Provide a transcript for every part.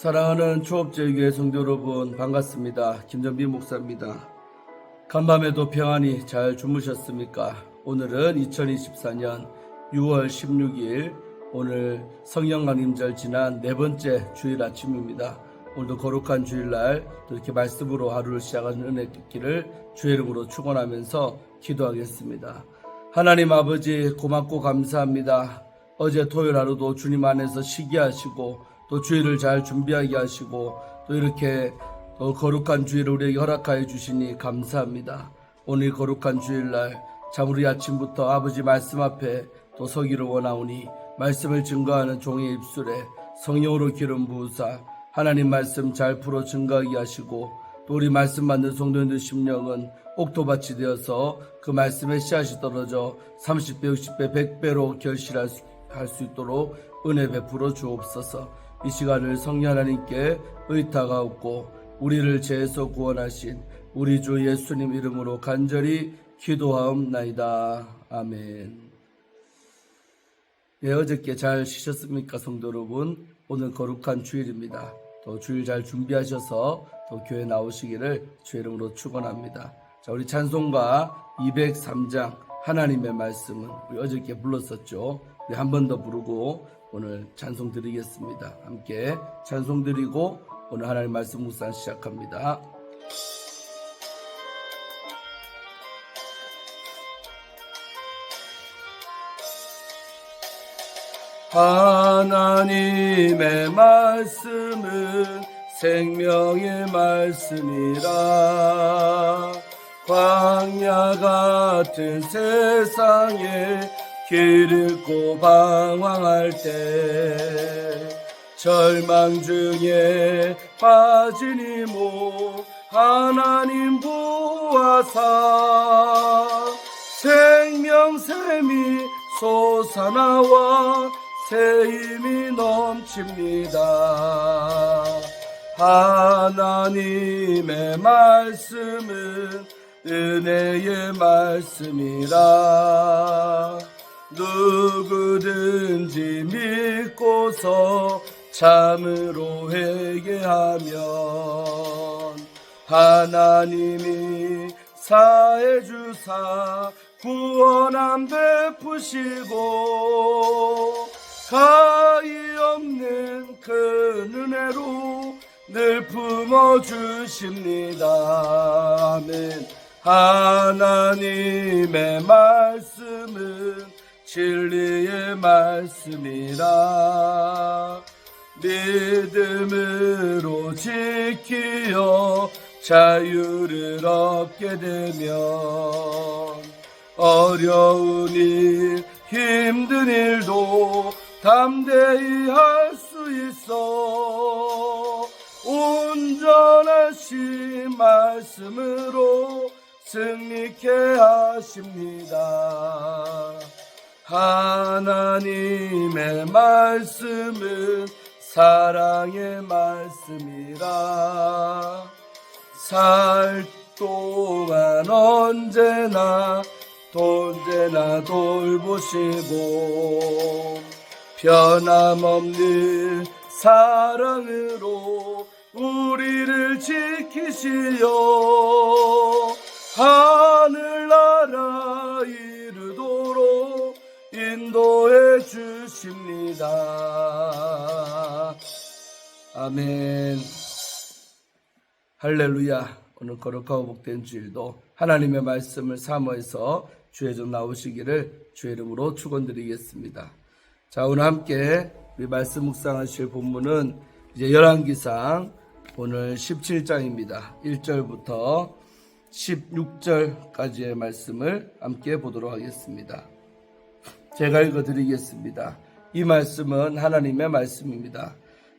사랑하는 초업제교회 성도 여러분, 반갑습니다. 김정빈 목사입니다. 간밤에도 평안히 잘 주무셨습니까? 오늘은 2024년 6월 16일 오늘 성령 강림절 지난 네 번째 주일 아침입니다. 오늘도 거룩한 주일날 또 이렇게 말씀으로 하루를 시작하는 은혜 있기를 주의 이름으로 축원하면서 기도하겠습니다. 하나님 아버지, 고맙고 감사합니다. 어제 토요일 하루도 주님 안에서 쉬게 하시고 또 주일을 잘 준비하게 하시고 또 이렇게 또 거룩한 주일을 우리에게 허락하여 주시니 감사합니다. 오늘 거룩한 주일날 참 우리 아침부터 아버지 말씀 앞에 또 서기를 원하오니 말씀을 증거하는 종의 입술에 성령으로 기름 부으사 하나님 말씀 잘 풀어 증거하게 하시고 또 우리 말씀 받는 성도님들 심령은 옥토밭이 되어서 그 말씀의 씨앗이 떨어져 30배, 60배, 100배로 결실할 수 있도록 은혜 베풀어 주옵소서. 이 시간을 성령 하나님께 의탁하옵고 우리를 죄에서 구원하신 우리 주 예수님 이름으로 간절히 기도하옵나이다. 아멘. 예, 어저께 잘 쉬셨습니까, 성도 여러분? 오늘 거룩한 주일입니다. 또 주일 잘 준비하셔서 또 교회 나오시기를 주의 이름으로 축원합니다. 자, 우리 찬송가 203장 하나님의 말씀은 우리 어저께 불렀었죠. 우리 한 번 더 부르고 오늘 찬송 드리겠습니다. 함께 찬송 드리고 오늘 하나님 말씀 묵상 시작합니다. 하나님의 말씀은 생명의 말씀이라. 광야 같은 세상에 길 잃고 방황할 때 절망 중에 빠진 이모 하나님 보아사 생명샘이 솟아나와 새 힘이 넘칩니다. 하나님의 말씀은 은혜의 말씀이라. 누구든지 믿고서 참으로 회개하면 하나님이 사해 주사 구원함 베푸시고 가히 없는 그 은혜로 늘 품어주십니다. 아멘. 하나님의 말씀은 진리의 말씀이라. 믿음으로 지키어 자유를 얻게 되면 어려운 일, 힘든 일도 담대히 할 수 있어. 온전하신 말씀으로 승리케 하십니다. 하나님의 말씀은 사랑의 말씀이라. 살 동안 언제나 돌보시고 변함없는 사랑으로 우리를 지키시려 하늘나라 이르도록 인도해 주십니다. 아멘. 할렐루야. 오늘 거룩하고 복된 주일도 하나님의 말씀을 사모해서 주의 전 나오시기를 주의 이름으로 축원드리겠습니다. 자, 오늘 함께 우리 말씀 묵상하실 본문은 이제 열왕기상 오늘 17장입니다. 1절부터 16절까지의 말씀을 함께 보도록 하겠습니다. 제가 읽어드리겠습니다. 이 말씀은 하나님의 말씀입니다.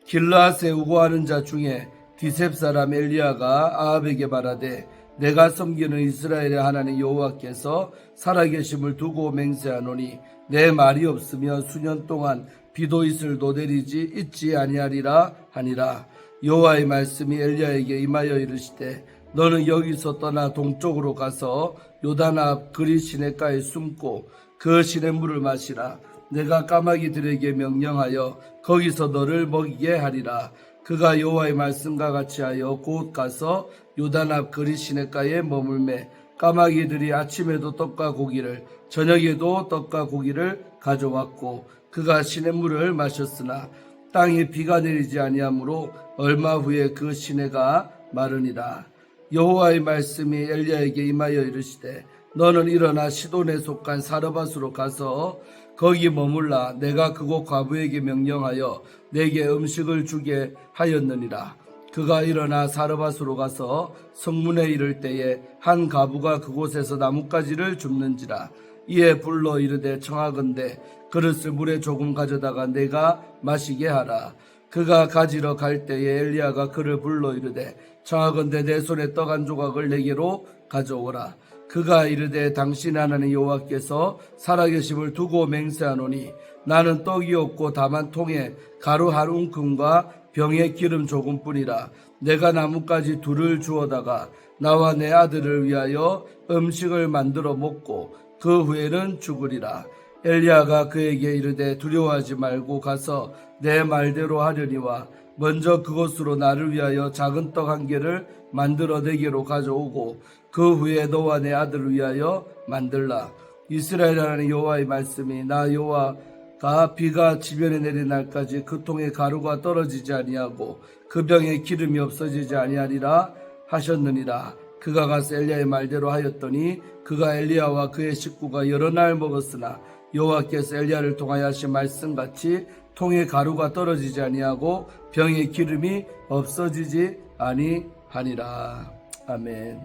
길르앗에 우고하는 자 중에 디셉 사람 엘리야가 아합에게 말하되 내가 섬기는 이스라엘의 하나님 여호와께서 살아계심을 두고 맹세하노니 내 말이 없으며 수년 동안 비도 이슬도 내리지 있지 아니하리라 하니라. 여호와의 말씀이 엘리야에게 임하여 이르시되 너는 여기서 떠나 동쪽으로 가서 요단 앞 그리 시냇가에 숨고 그 시냇물을 마시라. 내가 까마귀들에게 명령하여 거기서 너를 먹이게 하리라. 그가 여호와의 말씀과 같이 하여 곧 가서 요단 앞 그릿 시냇가에 머물매 까마귀들이 아침에도 떡과 고기를 저녁에도 떡과 고기를 가져왔고 그가 시냇물을 마셨으나 땅에 비가 내리지 아니하므로 얼마 후에 그 시내가 마르니라. 여호와의 말씀이 엘리야에게 임하여 이르시되 너는 일어나 시돈에 속한 사르밧으로 가서 거기 머물라. 내가 그곳 과부에게 명령하여 내게 음식을 주게 하였느니라. 그가 일어나 사르밧으로 가서 성문에 이를 때에 한 과부가 그곳에서 나뭇가지를 줍는지라. 이에 불러 이르되 청하건대 그릇을 물에 조금 가져다가 내가 마시게 하라. 그가 가지러 갈 때에 엘리야가 그를 불러 이르되 청하건대 내 손에 떡 한 조각을 내게로 가져오라. 그가 이르되 당신 하나님 여호와께서 살아계심을 두고 맹세하노니 나는 떡이 없고 다만 통에 가루 한 움큼과 병에 기름 조금뿐이라. 내가 나뭇가지 둘을 주어다가 나와 내 아들을 위하여 음식을 만들어 먹고 그 후에는 죽으리라. 엘리야가 그에게 이르되 두려워하지 말고 가서 내 말대로 하려니와 먼저 그것으로 나를 위하여 작은 떡 한 개를 만들어 내게로 가져오고 그 후에 너와 내 아들을 위하여 만들라. 이스라엘 하나님 여호와의 말씀이 나 여호와가 비가 지면에 내린 날까지 그 통에 가루가 떨어지지 아니하고 그 병에 기름이 없어지지 아니하리라 하셨느니라. 그가 가서 엘리야의 말대로 하였더니 그가 엘리야와 그의 식구가 여러 날 먹었으나 여호와께서 엘리야를 통하여 하신 말씀같이 통에 가루가 떨어지지 아니하고 병에 기름이 없어지지 아니하니라. 아멘.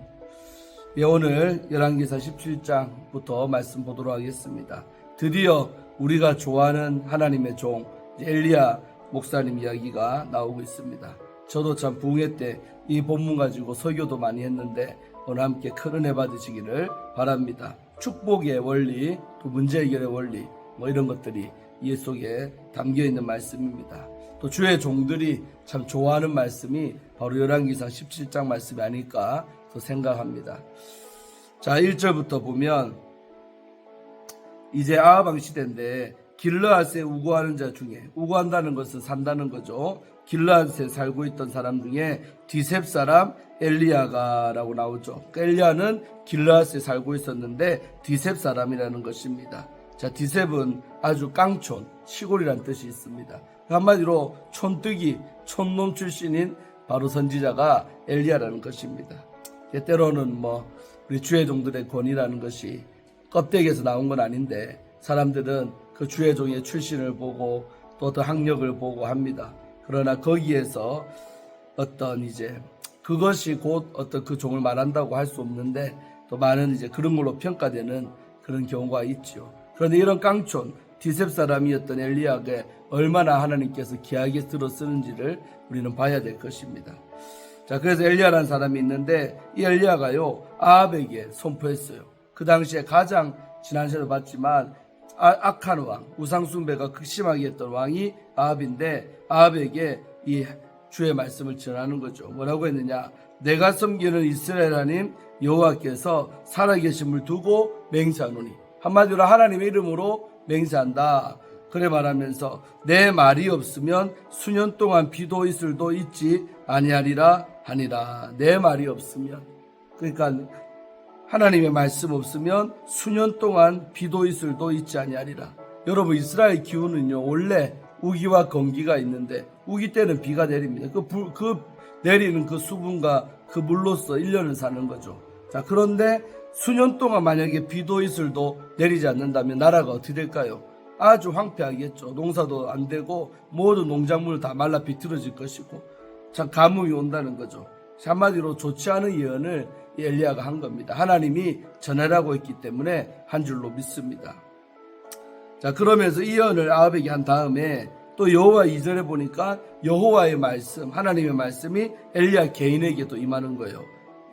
예, 오늘 열왕기사 17장부터 말씀 보도록 하겠습니다. 드디어 우리가 좋아하는 하나님의 종 엘리야 목사님 이야기가 나오고 있습니다. 저도 참 부흥회 때 이 본문 가지고 설교도 많이 했는데 오늘 함께 큰 은혜 받으시기를 바랍니다. 축복의 원리, 또 문제 해결의 원리, 이런 것들이 이 속에 담겨 있는 말씀입니다. 또 주의 종들이 참 좋아하는 말씀이 바로 열왕기상 17장 말씀이 아닐까 또 생각합니다. 자, 1절부터 보면 이제 아하방 시대인데 길르앗에 우거하는 자 중에, 우거한다는 것은 산다는 거죠. 길르앗에 살고 있던 사람 중에 디셉 사람 엘리야가라고 나오죠. 엘리야는 길르앗에 살고 있었는데 디셉 사람이라는 것입니다. 자, 디셉은 아주 깡촌, 시골이란 뜻이 있습니다. 한마디로 촌뜨기, 촌놈 출신인 바로 선지자가 엘리야라는 것입니다. 때로는 우리 주의 종들의 권위라는 것이 껍데기에서 나온 건 아닌데 사람들은 그 주의 종의 출신을 보고 또 어떤 학력을 보고 합니다. 그러나 거기에서 그것이 곧 어떤 그 종을 말한다고 할 수 없는데 또 많은 그런 걸로 평가되는 그런 경우가 있죠. 그런데 이런 깡촌 디셉 사람이었던 엘리야에게 얼마나 하나님께서 귀하게 들어 쓰는지를 우리는 봐야 될 것입니다. 자, 그래서 엘리야라는 사람이 있는데 이 엘리야가요 아합에게 선포했어요. 그 당시에 가장 지난 시간에 봤지만 악한 왕, 우상숭배가 극심하게 했던 왕이 아합인데 아합에게 이 주의 말씀을 전하는 거죠. 뭐라고 했느냐? 내가 섬기는 이스라엘 하나님 여호와께서 살아계심을 두고 맹세하노니, 한마디로 하나님의 이름으로 맹세한다. 그래 말하면서 내 말이 없으면 수년 동안 비도 이슬도 있지 아니하리라 하니라. 내 말이 없으면, 그러니까 하나님의 말씀 없으면 수년 동안 비도 이슬도 있지 아니하리라. 여러분, 이스라엘 기후는요 원래 우기와 건기가 있는데 우기 때는 비가 내립니다. 그 내리는 그 수분과 그 물로서 1년을 사는 거죠. 자, 그런데 수년 동안 만약에 비도 이슬도 내리지 않는다면 나라가 어떻게 될까요? 아주 황폐하겠죠. 농사도 안 되고 모든 농작물 다 말라 비틀어질 것이고 참 가뭄이 온다는 거죠. 한마디로 좋지 않은 예언을 엘리야가 한 겁니다. 하나님이 전하라고 했기 때문에 한 줄로 믿습니다. 자, 그러면서 이 예언을 아합에게 한 다음에 또 여호와 2절에 보니까 여호와의 말씀, 하나님의 말씀이 엘리야 개인에게도 임하는 거예요.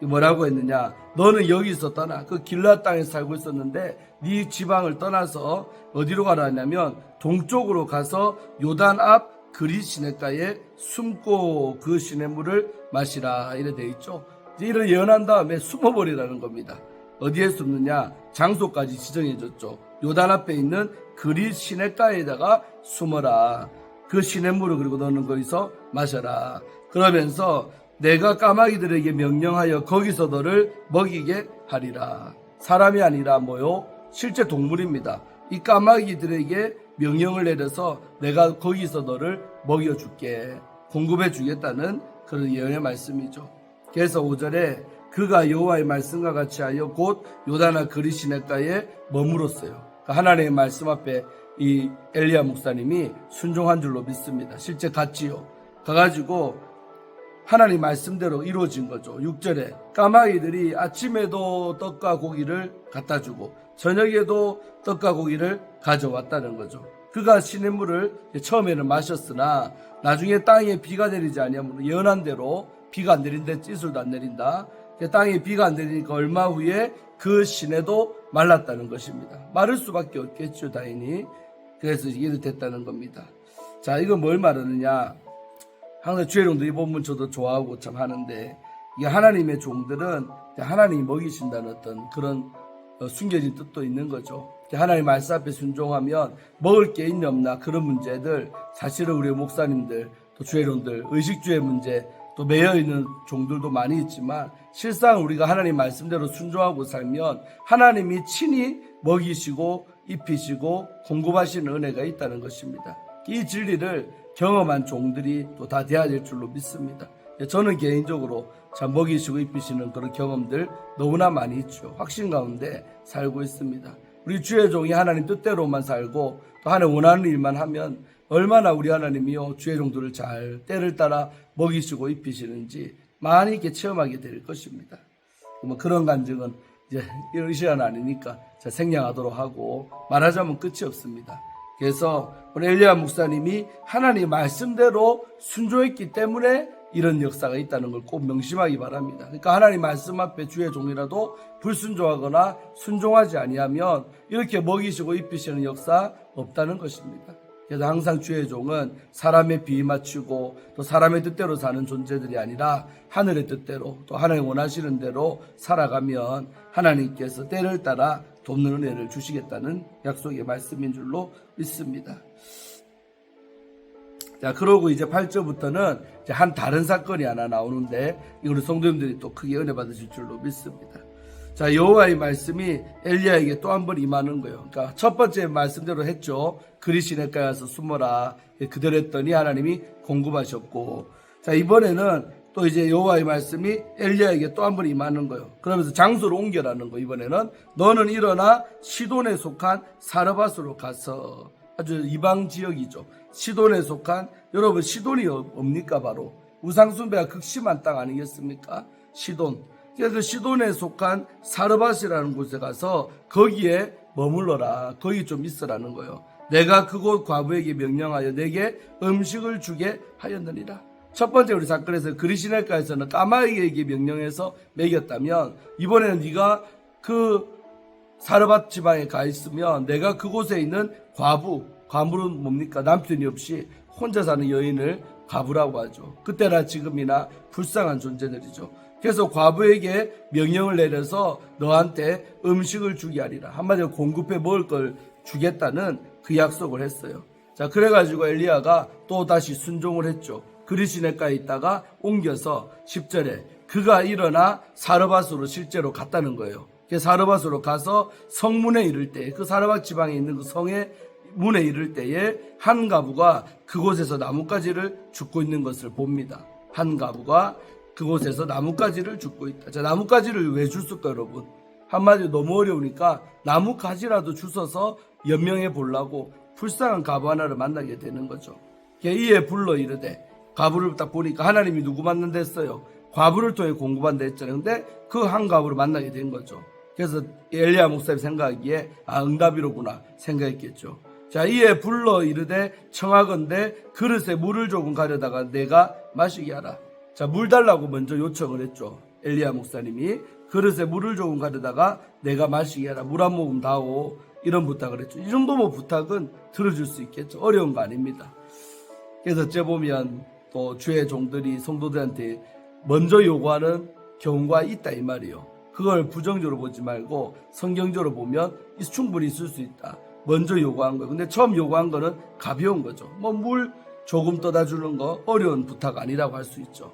뭐라고 했느냐? 너는 여기서 떠나. 그 길르앗 땅에서 살고 있었는데 네 지방을 떠나서 어디로 가라 하냐면 동쪽으로 가서 요단 앞 그릿 시냇가에 숨고 그 시냇물을 마시라. 이래 돼 있죠. 이를 예언한 다음에 숨어버리라는 겁니다. 어디에 숨느냐? 장소까지 지정해줬죠. 요단 앞에 있는 그릿 시냇가에다가 숨어라. 그 시냇물을 그리고 너는 거기서 마셔라. 그러면서 내가 까마귀들에게 명령하여 거기서 너를 먹이게 하리라. 사람이 아니라 뭐요? 실제 동물입니다. 이 까마귀들에게 명령을 내려서 내가 거기서 너를 먹여줄게, 공급해 주겠다는 그런 예언의 말씀이죠. 그래서 5절에 그가 여호와의 말씀과 같이 하여 곧 요단아 그리 시냇가에 머물었어요. 그러니까 하나님의 말씀 앞에 이 엘리야 목사님이 순종한 줄로 믿습니다. 실제 갔지요. 가가지고 하나님 말씀대로 이루어진 거죠. 6절에 까마귀들이 아침에도 떡과 고기를 갖다 주고 저녁에도 떡과 고기를 가져왔다는 거죠. 그가 시냇물을 처음에는 마셨으나 나중에 땅에 비가 내리지 아니하면 예언한 대로 비가 안 내린다, 찌술도 안 내린다. 땅에 비가 안 내리니까 얼마 후에 그 시내도 말랐다는 것입니다. 마를 수밖에 없겠죠, 당연히. 그래서 이게 됐다는 겁니다. 자, 이건 뭘 말하느냐? 항상 주의종도 이 본문 저도 좋아하고 참 하는데, 이게 하나님의 종들은 하나님이 먹이신다는 어떤 그런 숨겨진 뜻도 있는 거죠. 하나님 말씀 앞에 순종하면 먹을 게 있냐 없나 그런 문제들, 사실은 우리 목사님들 또 주의종들 의식주의 문제 또 매여 있는 종들도 많이 있지만 실상 우리가 하나님 말씀대로 순종하고 살면 하나님이 친히 먹이시고 입히시고 공급하시는 은혜가 있다는 것입니다. 이 진리를 경험한 종들이 또 다 돼야 될 줄로 믿습니다. 저는 개인적으로 참 먹이시고 입히시는 그런 경험들 너무나 많이 있죠. 확신 가운데 살고 있습니다. 우리 주의 종이 하나님 뜻대로만 살고 또 하나님 원하는 일만 하면 얼마나 우리 하나님이요 주의 종들을 잘 때를 따라 먹이시고 입히시는지 많이 이렇게 체험하게 될 것입니다. 뭐 그런 간증은 이제 이런 시간 아니니까 생략하도록 하고 말하자면 끝이 없습니다. 그래서 우리 엘리야 목사님이 하나님 말씀대로 순종했기 때문에 이런 역사가 있다는 걸 꼭 명심하기 바랍니다. 그러니까 하나님 말씀 앞에 주의 종이라도 불순종하거나 순종하지 아니하면 이렇게 먹이시고 입히시는 역사 없다는 것입니다. 그래서 항상 주의 종은 사람의 비위 맞추고 또 사람의 뜻대로 사는 존재들이 아니라 하늘의 뜻대로 또 하나님 원하시는 대로 살아가면 하나님께서 때를 따라 돕는 은혜를 주시겠다는 약속의 말씀인 줄로 믿습니다. 자, 그러고 이제 8절부터는 이제 한 다른 사건이 하나 나오는데 이거를 성도님들이 또 크게 은혜 받으실 줄로 믿습니다. 자, 여호와의 말씀이 엘리야에게 또 한 번 임하는 거예요. 그러니까 첫 번째 말씀대로 했죠. 그리 시냇가에 가서 숨어라. 그대로 했더니 하나님이 공급하셨고, 자, 이번에는 또 이제 여호와의 말씀이 엘리야에게 또 한 번 임하는 거예요. 그러면서 장소를 옮겨라는 거. 이번에는 너는 일어나 시돈에 속한 사르밧으로 가서, 아주 이방 지역이죠. 시돈에 속한, 여러분 시돈이 뭡니까? 바로 우상숭배가 극심한 땅 아니겠습니까? 시돈. 그래서 시돈에 속한 사르밧이라는 곳에 가서 거기에 머물러라. 거기 좀 있으라는 거예요. 내가 그곳 과부에게 명령하여 내게 음식을 주게 하였느니라. 첫 번째 우리 사건에서 그리 시냇가에서는 까마귀에게 명령해서 먹였다면, 이번에는 네가 그 사르밧 지방에 가 있으면 내가 그곳에 있는 과부는 뭡니까? 남편이 없이 혼자 사는 여인을 과부라고 하죠. 그때나 지금이나 불쌍한 존재들이죠. 그래서 과부에게 명령을 내려서 너한테 음식을 주게 하리라. 한마디로 공급해 먹을 걸 주겠다는 그 약속을 했어요. 자, 그래가지고 엘리야가 또 다시 순종을 했죠. 그리 시냇가에 있다가 옮겨서 10절에 그가 일어나 사르밧으로 실제로 갔다는 거예요. 사르밧으로 가서 성문에 이를 때, 그 사르밧 지방에 있는 그 성의 문에 이를 때에 한 가부가 그곳에서 나뭇가지를 줍고 있는 것을 봅니다. 한 가부가 그곳에서 나뭇가지를 줍고 있다. 자, 나뭇가지를 왜 줬을까, 여러분? 한마디로 너무 어려우니까 나뭇가지라도 주워서 연명해 보려고 불쌍한 가부 하나를 만나게 되는 거죠. 이에 불러 이르되, 가부를 딱 보니까 하나님이 누구 만난다 했어요? 과부를 통해 공급한다 했잖아요. 근데 그 한 가부를 만나게 된 거죠. 그래서 엘리야 목사님 생각하기에 응답이로구나 생각했겠죠. 자, 이에 불러 이르되 청하건대 그릇에 물을 조금 가려다가 내가 마시게 하라. 자, 물 달라고 먼저 요청을 했죠. 엘리야 목사님이 그릇에 물을 조금 가려다가 내가 마시게 하라. 물 한 모금 다오. 이런 부탁을 했죠. 이 정도면 부탁은 들어줄 수 있겠죠. 어려운 거 아닙니다. 그래서 어째 보면 또 주의 종들이 성도들한테 먼저 요구하는 경우가 있다 이 말이에요. 그걸 부정적으로 보지 말고 성경적으로 보면 충분히 있을 수 있다. 먼저 요구한 거예요. 근데 처음 요구한 거는 가벼운 거죠. 물 조금 떠다 주는 거 어려운 부탁 아니라고 할 수 있죠.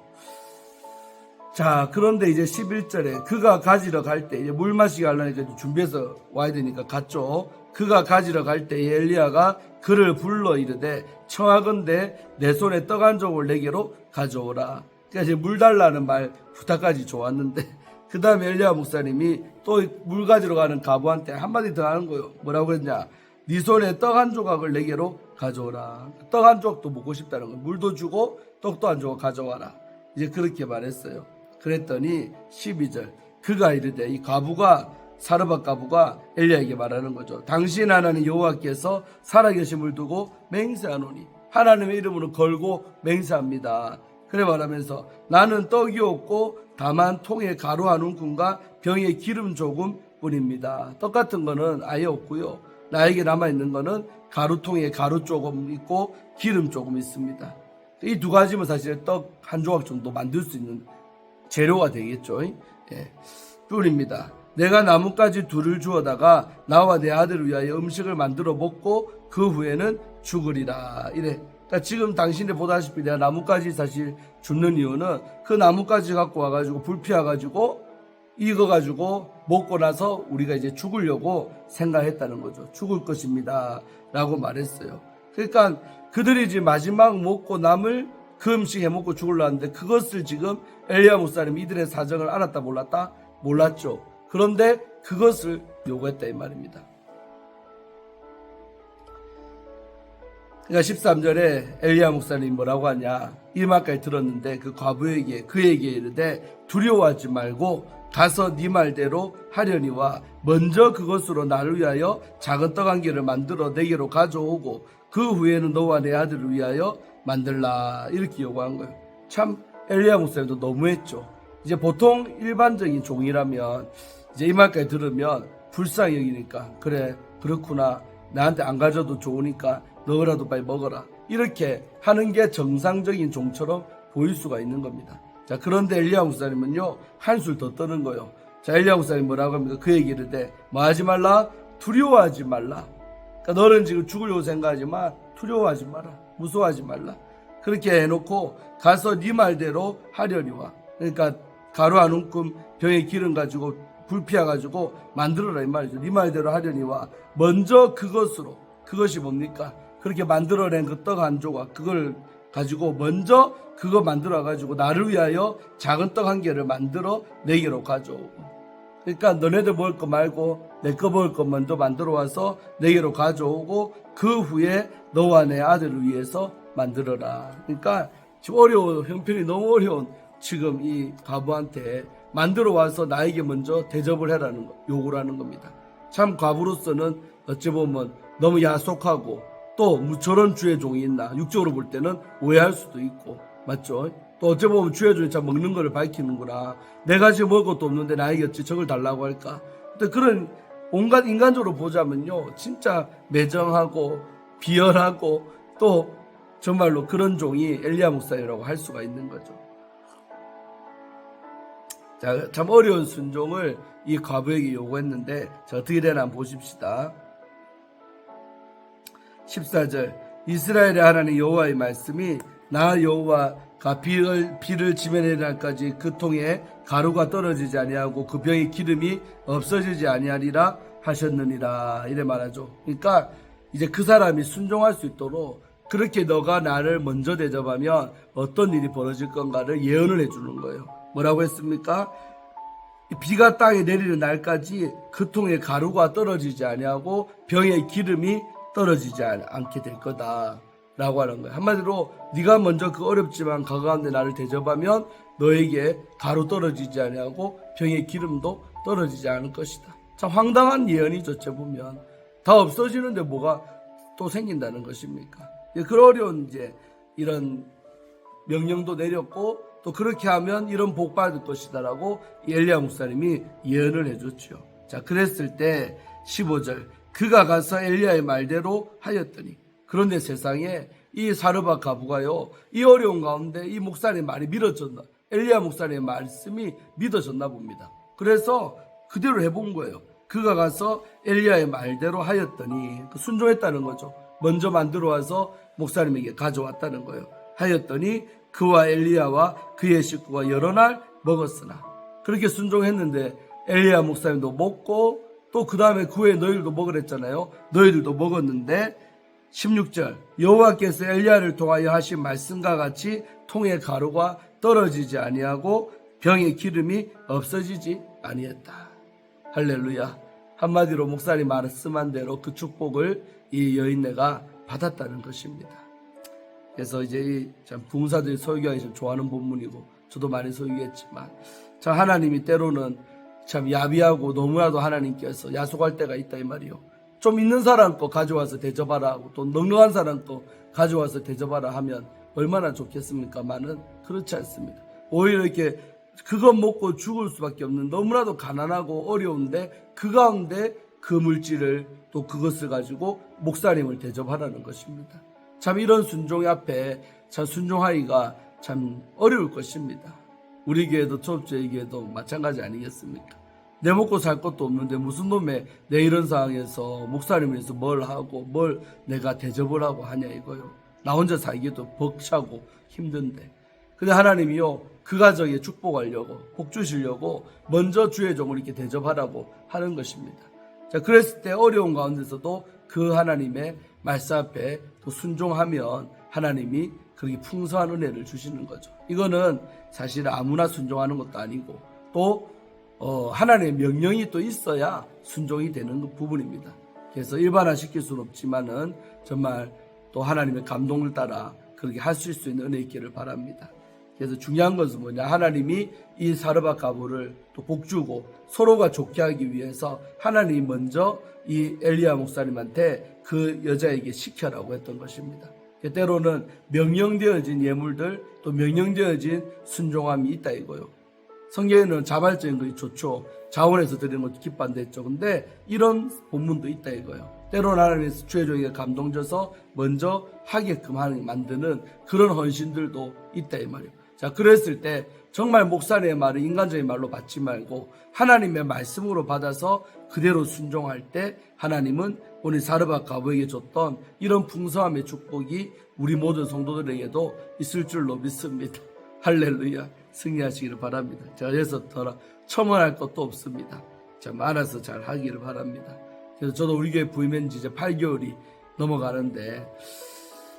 자, 그런데 이제 11절에 그가 가지러 갈 때, 이제 물 마시게 하려니까 준비해서 와야 되니까 갔죠. 그가 가지러 갈 때 엘리야가 그를 불러 이르되 청하건대 내 손에 떡 한 조각을 내게로 가져오라. 그러니까 이제 물 달라는 말 부탁까지 좋았는데, 그 다음에 엘리야 목사님이 또 물 가지러 가는 가부한테 한마디 더 하는 거예요. 뭐라고 했냐? 네 손에 떡 한 조각을 내게로 가져오라. 떡 한 조각도 먹고 싶다는 거예요. 물도 주고 떡도 한 조각 가져와라. 이제 그렇게 말했어요. 그랬더니 12절 그가 이르되, 이 가부가, 사르밧 가부가 엘리야에게 말하는 거죠. 당신 하나님 여호와께서 살아계심을 두고 맹세하노니, 하나님의 이름으로 걸고 맹세합니다. 그래 말하면서 나는 떡이 없고 다만 통에 가루 한 움큼과 병에 기름 조금 뿐입니다. 떡 같은 거는 아예 없고요. 나에게 남아있는 거는 가루통에 가루 조금 있고 기름 조금 있습니다. 이 두 가지면 사실 떡 한 조각 정도 만들 수 있는 재료가 되겠죠. 예, 뿐입니다. 내가 나뭇가지 둘을 주어다가 나와 내 아들을 위하여 음식을 만들어 먹고 그 후에는 죽으리라. 이래. 그러니까 지금 당신이 보다시피 내가 나뭇가지 사실 줍는 이유는 그 나뭇가지 갖고 와가지고 불 피워가지고 익어가지고 먹고 나서 우리가 이제 죽으려고 생각했다는 거죠. 죽을 것입니다. 라고 말했어요. 그러니까 그들이 이제 마지막 먹고 남을 그 음식 해먹고 죽으려 하는데, 그것을 지금 엘리야 목사님 이들의 사정을 알았다 몰랐다? 몰랐죠. 그런데 그것을 요구했다 이 말입니다. 그러니까 13절에 엘리야 목사님이 뭐라고 하냐, 이 말까지 들었는데 그 과부에게 그에게 이르되 두려워하지 말고 가서 네 말대로 하려니와 먼저 그것으로 나를 위하여 작은 떡 한 개를 만들어 내게로 가져오고 그 후에는 너와 내 아들을 위하여 만들라. 이렇게 요구한 거예요. 참 엘리야 목사님도 너무했죠. 이제 보통 일반적인 종이라면 이제 이 말까지 들으면 불쌍히 여기니까, 그래 그렇구나, 나한테 안 가져도 좋으니까 너라도 빨리 먹어라, 이렇게 하는 게 정상적인 종처럼 보일 수가 있는 겁니다. 자, 그런데 엘리야 목사님은요 한술 더 떠는 거예요. 자, 엘리야 목사님 뭐라고 합니까? 그 얘기를 해. 뭐 하지 말라? 두려워하지 말라. 그러니까 너는 지금 죽으려고 생각하지만 두려워하지 마라. 무서워하지 말라. 그렇게 해놓고 가서 네 말대로 하려니와, 그러니까 가루 한 움큼 병에 기름 가지고 불 피워가지고 만들어라 이 말이죠. 네 말대로 하려니와 먼저 그것으로, 그것이 뭡니까? 그렇게 만들어낸 그 떡 한 조각, 그걸 가지고 먼저 그거 만들어 가지고 나를 위하여 작은 떡 한 개를 만들어 내게로 가져오고, 그러니까 너네들 먹을 거 말고 내 거 먹을 거 먼저 만들어 와서 내게로 가져오고 그 후에 너와 내 아들을 위해서 만들어라. 그러니까 지금 어려운, 형편이 너무 어려운 지금 이 과부한테 만들어 와서 나에게 먼저 대접을 해라는 거, 요구를 하는 겁니다. 참 과부로서는 어찌 보면 너무 야속하고, 또 저런 주의 종이 있나, 육적으로 볼 때는 오해할 수도 있고, 맞죠? 또 어찌 보면 주의 종이 참 먹는 거를 밝히는구나, 내가 지금 먹을 것도 없는데 나에게 어찌 저걸 달라고 할까. 근데 그런 온갖 인간적으로 보자면요 진짜 매정하고 비열하고 또 정말로 그런 종이 엘리야 목사님이라고 할 수가 있는 거죠. 자, 참 어려운 순종을 이 과부에게 요구했는데, 자, 어떻게 되나 한번 보십시다. 14절 이스라엘의 하나님 여호와의 말씀이 나 여호와가 비를 지면에 날까지 그 통에 가루가 떨어지지 아니하고 그 병의 기름이 없어지지 아니하리라 하셨느니라. 이래 말하죠. 그러니까 이제 그 사람이 순종할 수 있도록 그렇게 너가 나를 먼저 대접하면 어떤 일이 벌어질 건가를 예언을 해주는 거예요. 뭐라고 했습니까? 비가 땅에 내리는 날까지 그 통에 가루가 떨어지지 아니하고 병의 기름이 떨어지지 않게 될 거다 라고 하는 거예요. 한마디로 네가 먼저 그 어렵지만 그 가운데 나를 대접하면 너에게 가루 떨어지지 아니하고 병의 기름도 떨어지지 않을 것이다. 참 황당한 예언이죠. 어째 보면 다 없어지는데 뭐가 또 생긴다는 것입니까? 그런 어려운 이제 이런 명령도 내렸고, 또 그렇게 하면 이런 복 받을 것이다라고 엘리야 목사님이 예언을 해줬죠. 자, 그랬을 때 15절 그가 가서 엘리야의 말대로 하였더니, 그런데 세상에 이 사르밧 가부가요 이 어려운 가운데 이 목사님의 말이 믿어졌나, 엘리야 목사님의 말씀이 믿어졌나 봅니다. 그래서 그대로 해본 거예요. 그가 가서 엘리야의 말대로 하였더니, 순종했다는 거죠. 먼저 만들어 와서 목사님에게 가져왔다는 거예요. 하였더니 그와 엘리야와 그의 식구가 여러 날 먹었으나, 그렇게 순종했는데 엘리야 목사님도 먹고 또 그 다음에 그 후에 너희들도 먹으랬잖아요. 너희들도 먹었는데 16절, 여호와께서 엘리야를 통하여 하신 말씀과 같이 통의 가루가 떨어지지 아니하고 병의 기름이 없어지지 아니했다. 할렐루야. 한마디로 목사님 말씀한 대로 그 축복을 이 여인네가 받았다는 것입니다. 그래서 이제 참 부흥사들이 설교하기 참 좋아하는 본문이고 저도 많이 설교했지만, 참 하나님이 때로는 참 야비하고 너무나도 하나님께서 야속할 때가 있다 이 말이요. 좀 있는 사람 거 가져와서 대접하라 하고 또 넉넉한 사람 거 가져와서 대접하라 하면 얼마나 좋겠습니까만은 그렇지 않습니다. 오히려 이렇게 그것 먹고 죽을 수밖에 없는, 너무나도 가난하고 어려운데 그 가운데 그 물질을 또 그것을 가지고 목사님을 대접하라는 것입니다. 참 이런 순종의 앞에 참 순종하기가 참 어려울 것입니다. 우리 교회도 초업주의 교회도 마찬가지 아니겠습니까? 내 먹고 살 것도 없는데 무슨 놈의 내 이런 상황에서 목사님을 위해서 뭘 하고 뭘 내가 대접을 하고 하냐 이거요. 나 혼자 살기도 벅차고 힘든데. 근데 하나님이요, 그 가정에 축복하려고 복 주시려고 먼저 주의 종을 이렇게 대접하라고 하는 것입니다. 자, 그랬을 때 어려운 가운데서도 그 하나님의 말씀 앞에 또 순종하면 하나님이 그렇게 풍성한 은혜를 주시는 거죠. 이거는 사실 아무나 순종하는 것도 아니고 또 하나님의 명령이 또 있어야 순종이 되는 부분입니다. 그래서 일반화시킬 수는 없지만은 정말 또 하나님의 감동을 따라 그렇게 하실 수 있는 은혜 있기를 바랍니다. 그래서 중요한 것은 뭐냐, 하나님이 이 사르밧 가부를 또 복주고 서로가 좋게 하기 위해서 하나님이 먼저 이 엘리야 목사님한테 그 여자에게 시켜라고 했던 것입니다. 때로는 명령되어진 예물들 또 명령되어진 순종함이 있다 이거요. 성경에는 자발적인 것이 좋죠. 자원해서 드리는 것도 기뻐한다 했죠. 근데 이런 본문도 있다 이거요. 때로는 하나님께서 주의 종에게 감동줘서 먼저 하게끔 만드는 그런 헌신들도 있다 이 말이에요. 자, 그랬을 때 정말 목사님의 말을 인간적인 말로 받지 말고 하나님의 말씀으로 받아서 그대로 순종할 때 하나님은 오늘 사르밧 가부에게 줬던 이런 풍성함의 축복이 우리 모든 성도들에게도 있을 줄로 믿습니다. 할렐루야. 승리하시기를 바랍니다. 제가 여기서 더 첨언할 것도 없습니다. 참 알아서 잘 하기를 바랍니다. 그래서 저도 우리 교회 부임한 지 이제 8개월이 넘어가는데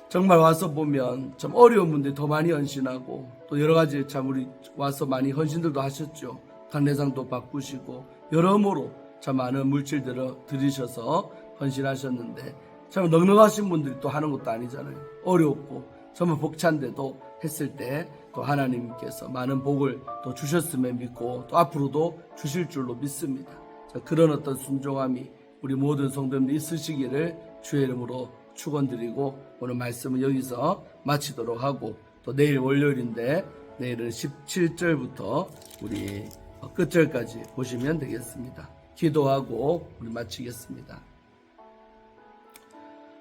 정말 와서 보면 참 어려운 분들이 더 많이 헌신하고 또 여러 가지 참 우리 와서 많이 헌신들도 하셨죠. 간례상도 바꾸시고 여러모로 참 많은 물질들을 들이셔서 헌신하셨는데 참 넉넉하신 분들이 또 하는 것도 아니잖아요. 어렵고 정말 벅찬데도 했을 때 또 하나님께서 많은 복을 또 주셨음에 믿고 또 앞으로도 주실 줄로 믿습니다. 자, 그런 어떤 순종함이 우리 모든 성도님들 있으시기를 주의 이름으로 축원드리고 오늘 말씀은 여기서 마치도록 하고 또 내일 월요일인데 내일은 17절부터 우리 끝절까지 보시면 되겠습니다. 기도하고 우리 마치겠습니다.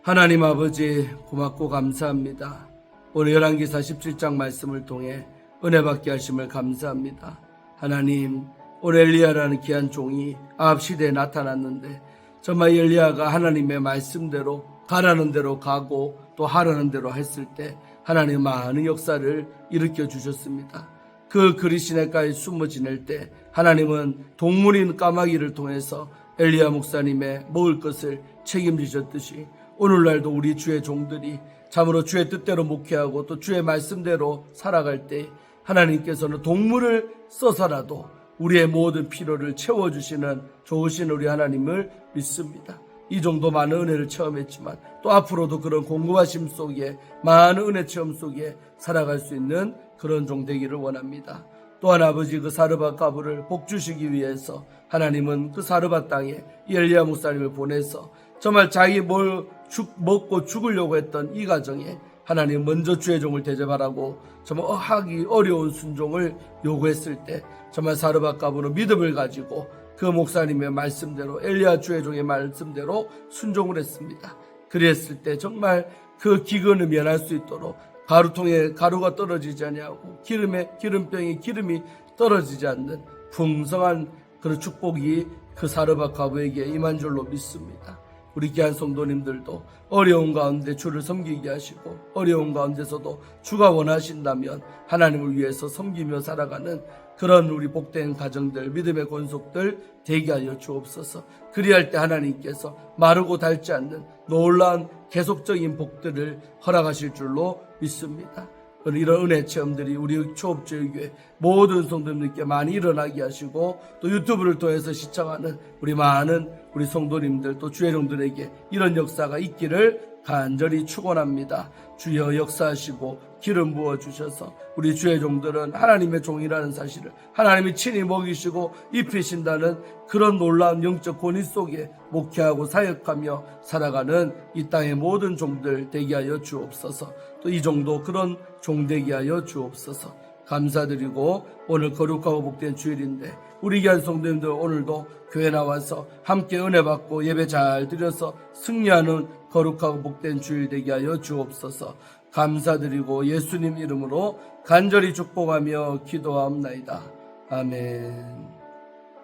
하나님 아버지 고맙고 감사합니다. 오늘 열왕기사 17장 말씀을 통해 은혜 받게 하심을 감사합니다. 하나님, 오늘 엘리야라는 귀한 종이 아합 시대에 나타났는데 정말 엘리야가 하나님의 말씀대로 가라는 대로 가고 또 하라는 대로 했을 때 하나님 많은 역사를 일으켜 주셨습니다. 그 그리시네가에 숨어 지낼 때 하나님은 동물인 까마귀를 통해서 엘리야 목사님의 먹을 것을 책임지셨듯이 오늘날도 우리 주의 종들이 참으로 주의 뜻대로 목회하고 또 주의 말씀대로 살아갈 때 하나님께서는 동물을 써서라도 우리의 모든 필요를 채워주시는 좋으신 우리 하나님을 믿습니다. 이 정도 많은 은혜를 체험했지만 또 앞으로도 그런 공급하심 속에 많은 은혜 체험 속에 살아갈 수 있는 그런 종 되기를 원합니다. 또한 아버지 그 사르밧 가부를 복주시기 위해서 하나님은 그 사르밧 땅에 이 엘리야 목사님을 보내서 정말 자기 먹고 죽으려고 했던 이 가정에 하나님 먼저 주의 종을 대접하라고 정말 하기 어려운 순종을 요구했을 때 정말 사르밧 가부는 믿음을 가지고 그 목사님의 말씀대로 엘리야 주의 종의 말씀대로 순종을 했습니다. 그랬을 때 정말 그 기근을 면할 수 있도록 가루통에 가루가 떨어지지 아니하고 기름병에 기름이 떨어지지 않는 풍성한 그런 축복이 그 사르밧 가부에게 임한 줄로 믿습니다. 우리 귀한 성도님들도 어려운 가운데 주를 섬기게 하시고 어려운 가운데서도 주가 원하신다면 하나님을 위해서 섬기며 살아가는 그런 우리 복된 가정들, 믿음의 권속들 되게 하여 주옵소서. 그리할 때 하나님께서 마르고 닳지 않는 놀라운 계속적인 복들을 허락하실 줄로 믿습니다. 이런 은혜 체험들이 우리 초업제일교회 모든 성도님들께 많이 일어나게 하시고 또 유튜브를 통해서 시청하는 우리 많은 우리 성도님들 또 주의종들에게 이런 역사가 있기를 간절히 축원합니다. 주여 역사하시고 기름 부어주셔서 우리 주의 종들은 하나님의 종이라는 사실을 하나님이 친히 먹이시고 입히신다는 그런 놀라운 영적 권위 속에 목회하고 사역하며 살아가는 이 땅의 모든 종들 되게 하여 주옵소서. 또 이 정도 그런 종 되게 하여 주옵소서. 감사드리고 오늘 거룩하고 복된 주일인데 우리 귀한 성도님들 오늘도 교회 나와서 함께 은혜 받고 예배 잘 드려서 승리하는 거룩하고 복된 주일 되게 하여 주옵소서. 감사드리고 예수님 이름으로 간절히 축복하며 기도하옵나이다. 아멘.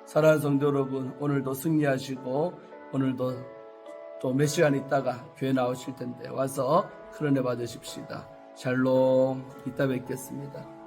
사랑하는 성도 여러분, 오늘도 승리하시고 오늘도 또 몇 시간 있다가 교회 나오실 텐데 와서 큰 은혜 받으십시다. 샬롬. 이따 뵙겠습니다.